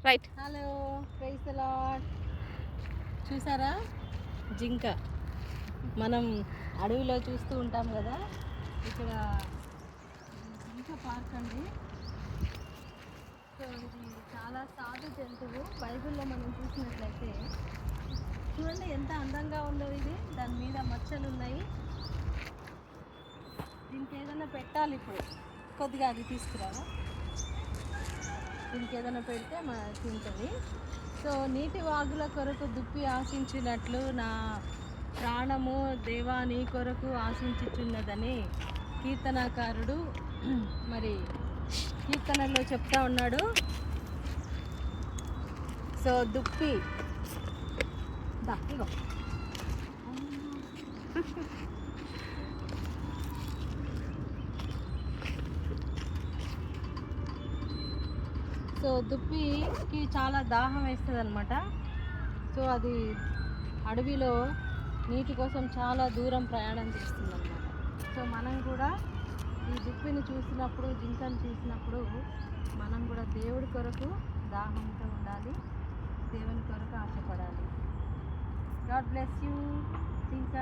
Right. Hello, praise the lord. చూసారా జింక? మనం అడవిలో చూస్తూ ఉంటాం కదా, ఇక్కడ జింక పార్క్ అండి. సో ఇది చాలా సాధు జంతువు. బైబిల్లో మనం చూసినట్లయితే చూడండి ఎంత అందంగా ఉందో ఇది. దాని మీద మచ్చలు ఉన్నాయి. దీనికి ఏదైనా పెట్టాలి ఇప్పుడు. కొద్దిగా అది తీసుకురావా? దీనికి ఏదైనా పెడితే తింటుంది. సో నీటి వాగుల కొరకు దుప్పి ఆశించినట్లు నా ప్రాణము దేవా నీ కొరకు ఆశించుచున్నదని కీర్తనాకారుడు మరి కీర్తనలో చెప్తా ఉన్నాడు. సో దుప్పి ఇగో సో దుప్పికి చాలా దాహం వేస్తుంది అనమాట. సో అది అడవిలో నీటి కోసం చాలా దూరం ప్రయాణం చేస్తుంది అనమాట. సో మనం కూడా ఈ దుప్పిని చూసినప్పుడు, జింకను చూసినప్పుడు మనం కూడా దేవుడి కొరకు దాహంతో ఉండాలి, దేవుని కొరకు ఆశపడాలి. గాడ్ బ్లెస్ యూ జింక.